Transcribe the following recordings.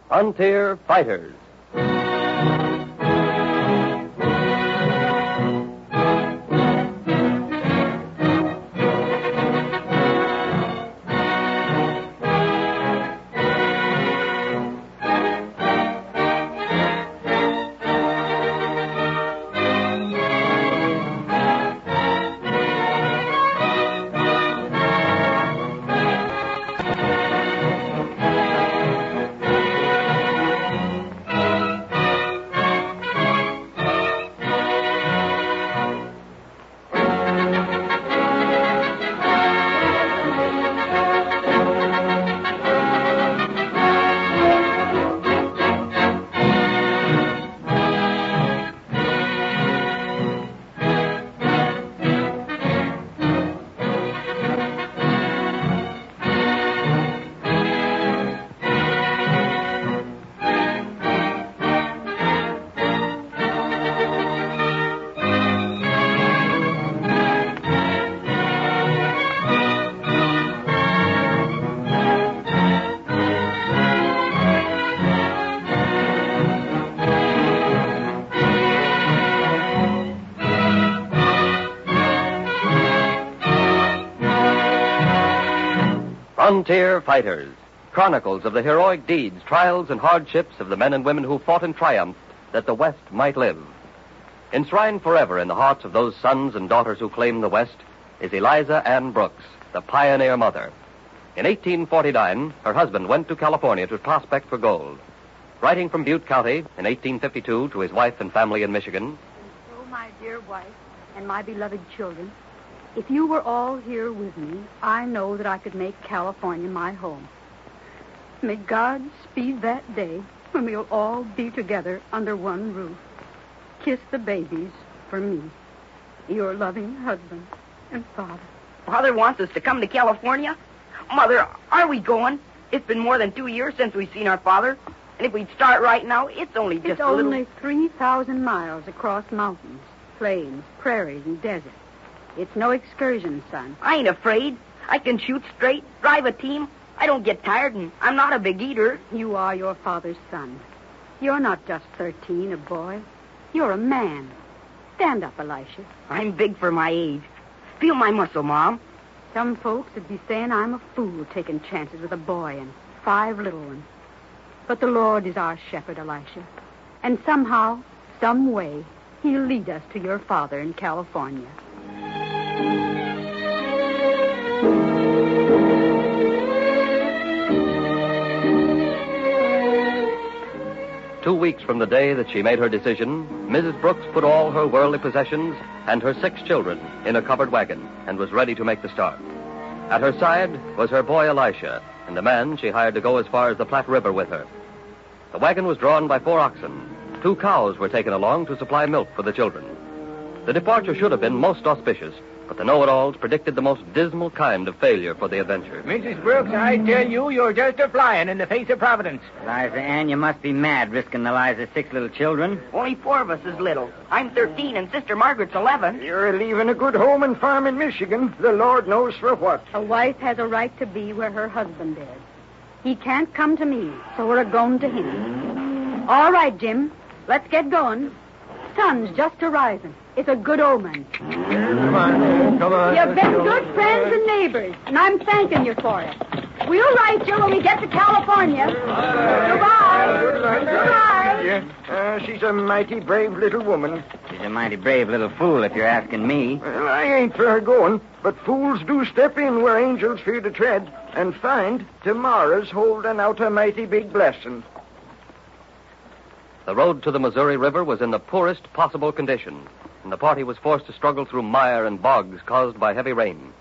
Frontier Fighters. Frontier Fighters, chronicles of the heroic deeds, trials, and hardships of the men and women who fought and triumphed that the West might live. Enshrined forever in the hearts of those sons and daughters who claim the West is Eliza Ann Brooks, the pioneer mother. In 1849, her husband went to California to prospect for gold. Writing from Butte County in 1852 to his wife and family in Michigan. Oh, my dear wife and my beloved children, if you were all here with me, I know that I could make California my home. May God speed that day when we'll all be together under one roof. Kiss the babies for me, your loving husband and father. Father wants us to come to California? Mother, are we going? It's been more than 2 years since we've seen our father. And if we'd start right now, it's only just a little... It's only 3,000 miles across mountains, plains, prairies, and deserts. It's no excursion, son. I ain't afraid. I can shoot straight, drive a team. I don't get tired, and I'm not a big eater. You are your father's son. You're not just 13, a boy. You're a man. Stand up, Elisha. I'm big for my age. Feel my muscle, Mom. Some folks would be saying I'm a fool taking chances with a boy and 5 little ones. But the Lord is our shepherd, Elisha. And somehow, some way, he'll lead us to your father in California. 2 weeks from the day that she made her decision, Mrs. Brooks put all her worldly possessions and her 6 children in a covered wagon and was ready to make the start. At her side was her boy Elisha and the man she hired to go as far as the Platte River with her. The wagon was drawn by 4 oxen. 2 cows were taken along to supply milk for the children. The departure should have been most auspicious, but the know-it-alls predicted the most dismal kind of failure for the adventure. Mrs. Brooks, I tell you, you're just a flying in the face of Providence. Eliza Ann, you must be mad risking Eliza's 6 little children. Only 4 of us is little. I'm 13 and Sister Margaret's 11. You're leaving a good home and farm in Michigan, the Lord knows for what. A wife has a right to be where her husband is. He can't come to me, so we're a-going to him. All right, Jim, let's get going. Sun's just a-rising. It's a good omen. Come on. You've been good friends and neighbors, and I'm thanking you for it. We'll write you when we get to California. Goodbye. Goodbye. Yeah. She's a mighty brave little woman. She's a mighty brave little fool, if you're asking me. Well, I ain't for her going, but fools do step in where angels fear to tread and find tomorrow's holding out a mighty big blessing. The road to the Missouri River was in the poorest possible condition, and the party was forced to struggle through mire and bogs caused by heavy rain.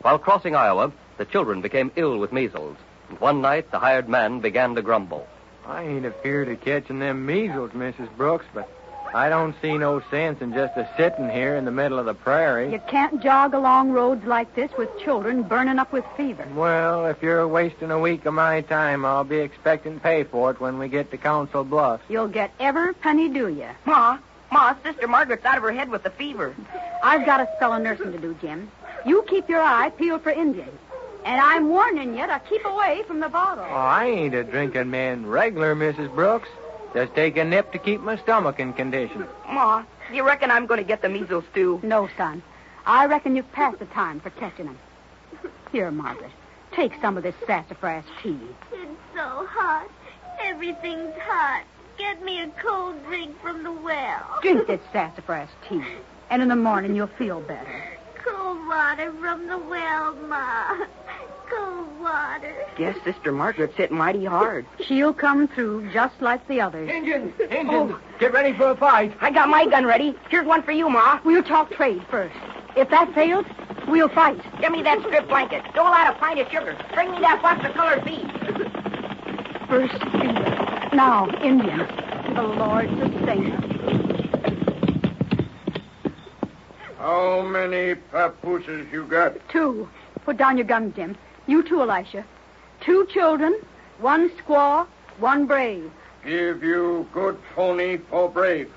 While crossing Iowa, the children became ill with measles, and one night the hired man began to grumble. I ain't afeard of catching them measles, Mrs. Brooks, but I don't see no sense in just a-sitting here in the middle of the prairie. You can't jog along roads like this with children burning up with fever. Well, if you're wasting a week of my time, I'll be expecting to pay for it when we get to Council Bluffs. You'll get every penny, do you? Ma, Sister Margaret's out of her head with the fever. I've got a spell of nursing to do, Jim. You keep your eye peeled for Indians. And I'm warning you to keep away from the bottle. Oh, I ain't a drinking man regular, Mrs. Brooks. Just take a nip to keep my stomach in condition. Ma, do you reckon I'm going to get the measles, too? No, son. I reckon you've passed the time for catching them. Here, Margaret, take some of this sassafras tea. It's so hot. Everything's hot. Get me a cold drink from the well. Drink this sassafras tea, and in the morning you'll feel better. Cold water from the well, Ma. Cold water. Guess Sister Margaret's hit mighty hard. She'll come through just like the others. Injuns! Get ready for a fight. I got my gun ready. Here's one for you, Ma. We'll talk trade first. If that fails, we'll fight. Give me that strip blanket. Dole out a pint of sugar. Bring me that box of colored beads. First fever. Now, Indians. The Lord sustain us. How many papooses you got? 2. Put down your gun, Jim. You too, Elisha. 2 children, 1 squaw, 1 brave. Give you good pony for brave.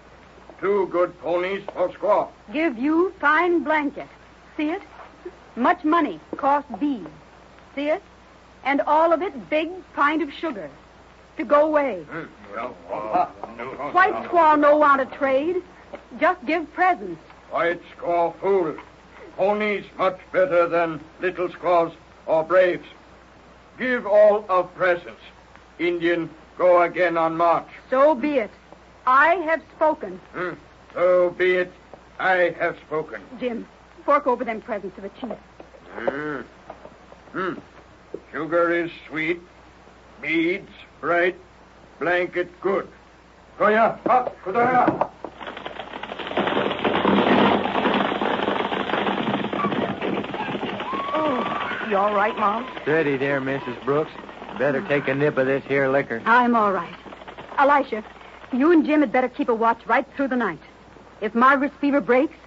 2 good ponies for squaw. Give you fine blanket. See it? Much money, cost beads. See it? And all of it big pint of sugar. To go away. White squaw no want to trade. Just give presents. White squaw fool. Ponies much better than little squaws or braves. Give all of presents. Indian, go again on march. So be it. I have spoken. So be it. I have spoken. Jim, fork over them presents to the chief. Sugar is sweet. Beads bright. Blanket good. Goya, up, Goya. You all right, Mom? Steady there, Mrs. Brooks. Better take a nip of this here liquor. I'm all right. Elisha, you and Jim had better keep a watch right through the night. If Margaret's fever breaks,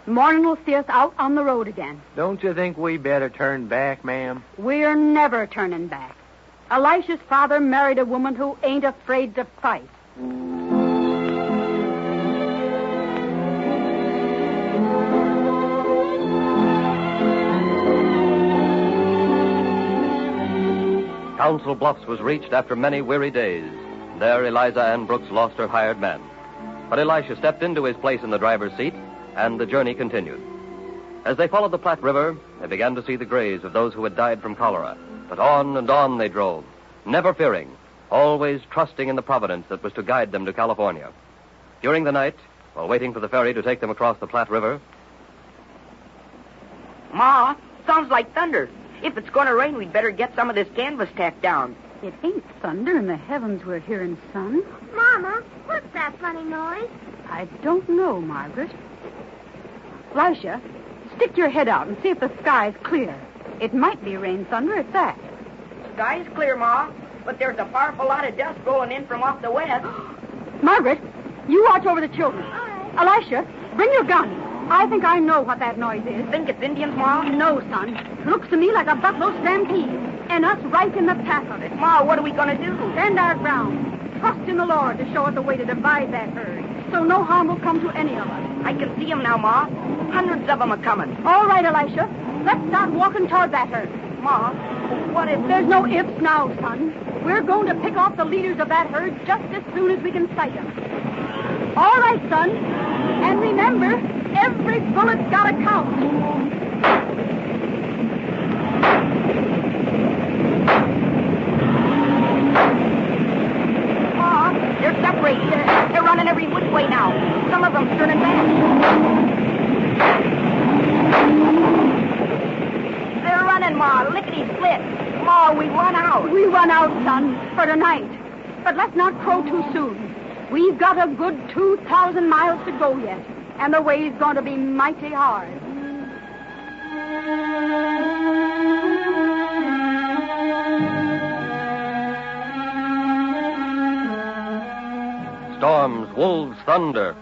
morning will see us out on the road again. Don't you think we better turn back, ma'am? We're never turning back. Elisha's father married a woman who ain't afraid to fight. Council Bluffs was reached after many weary days. There, Eliza Ann Brooks lost her hired man. But Elisha stepped into his place in the driver's seat, and the journey continued. As they followed the Platte River, they began to see the graves of those who had died from cholera. But on and on they drove, never fearing, always trusting in the providence that was to guide them to California. During the night, while waiting for the ferry to take them across the Platte River... Ma, sounds like thunder. If it's going to rain, we'd better get some of this canvas tacked down. It ain't thunder in the heavens we're hearing, son. Mama, what's that funny noise? I don't know, Margaret. Elisha, stick your head out and see if the sky's clear. It might be rain thunder at that. Sky's clear, Ma, but there's a powerful lot of dust rolling in from off the west. Margaret, you watch over the children. All right. Elisha, bring your gun. I think I know what that noise is. Think it's Indians, Ma? No, son. Looks to me like a buffalo stampede, and us right in the path of it. Ma, what are we going to do? Stand our ground. Trust in the Lord to show us a way to divide that herd, so no harm will come to any of us. I can see 'em now, Ma. Hundreds of 'em are coming. All right, Elisha. Let's start walking toward that herd. Ma, what if... There's no ifs now, son. We're going to pick off the leaders of that herd just as soon as we can sight them. All right, son. And remember, every bullet's got to count. Ma, they're separated. They're running every which way now. Some of them's turning back. They're running, Ma. Lickety-split. Ma, we run out. We run out, son, for tonight. But let's not crow too soon. We've got a good 2,000 miles to go yet, and the way's going to be mighty hard. Storms, wolves, thunder.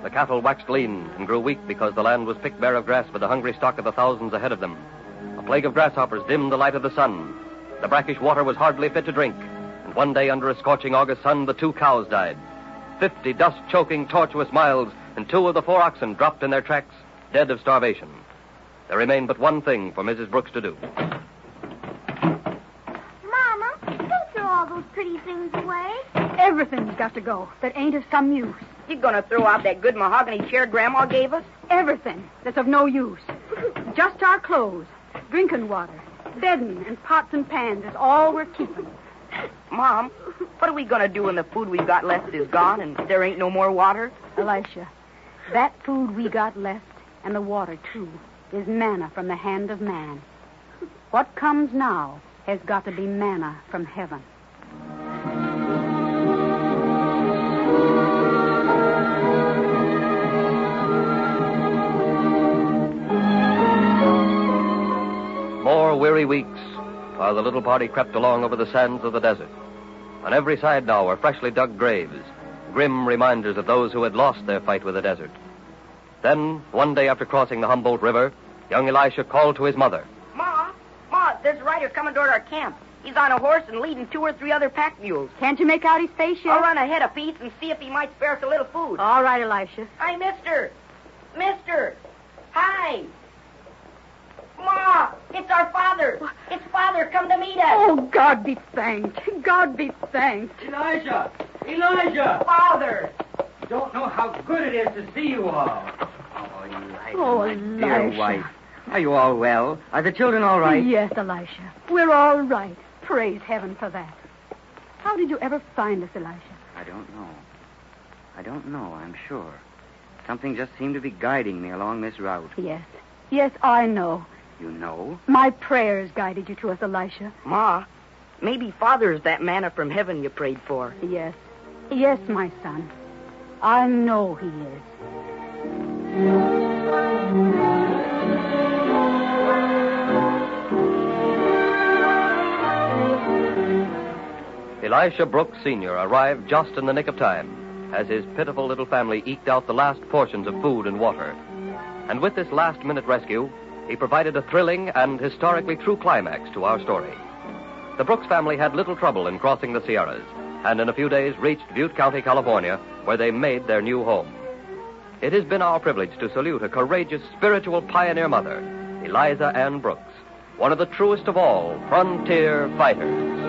The cattle waxed lean and grew weak because the land was picked bare of grass for the hungry stock of the thousands ahead of them. A plague of grasshoppers dimmed the light of the sun. The brackish water was hardly fit to drink, and one day under a scorching August sun, the 2 cows died. 50 dust-choking, tortuous miles, and 2 of the 4 oxen dropped in their tracks, dead of starvation. There remained but one thing for Mrs. Brooks to do. those pretty things away? Everything's got to go that ain't of some use. You gonna throw out that good mahogany chair Grandma gave us? Everything that's of no use. Just our clothes, drinking water, bedding, and pots and pans is all we're keeping. Mom, what are we gonna do when the food we've got left is gone and there ain't no more water? Elisha, that food we got left, and the water, too, is manna from the hand of man. What comes now has got to be manna from heaven. More weary weeks while the little party crept along over the sands of the desert. On every side now were freshly dug graves, grim reminders of those who had lost their fight with the desert. Then, one day after crossing the Humboldt River, young Elisha called to his mother. Ma, there's a rider coming toward our camp. He's on a horse and leading 2 or 3 other pack mules. Can't you make out his face yet? I'll run ahead a piece and see if he might spare us a little food. All right, Elisha. Hi, mister. Mister. Hi. Ma, it's our father. It's Father come to meet us. Oh, God be thanked. God be thanked. Elijah! Elijah! Father. You don't know how good it is to see you all. Oh, Elijah, Oh, my dear Elisha. wife. Are you all well? Are the children all right? Yes, Elisha. We're all right. Praise heaven for that. How did you ever find us, Elisha? I don't know, I'm sure. Something just seemed to be guiding me along this route. Yes. Yes, I know. You know? My prayers guided you to us, Elisha. Ma, maybe Father's that manna from heaven you prayed for. Yes. Yes, my son. I know he is. Elisha Brooks Sr. arrived just in the nick of time as his pitiful little family eked out the last portions of food and water. And with this last-minute rescue, he provided a thrilling and historically true climax to our story. The Brooks family had little trouble in crossing the Sierras, and in a few days reached Butte County, California, where they made their new home. It has been our privilege to salute a courageous, spiritual pioneer mother, Eliza Ann Brooks, one of the truest of all frontier fighters.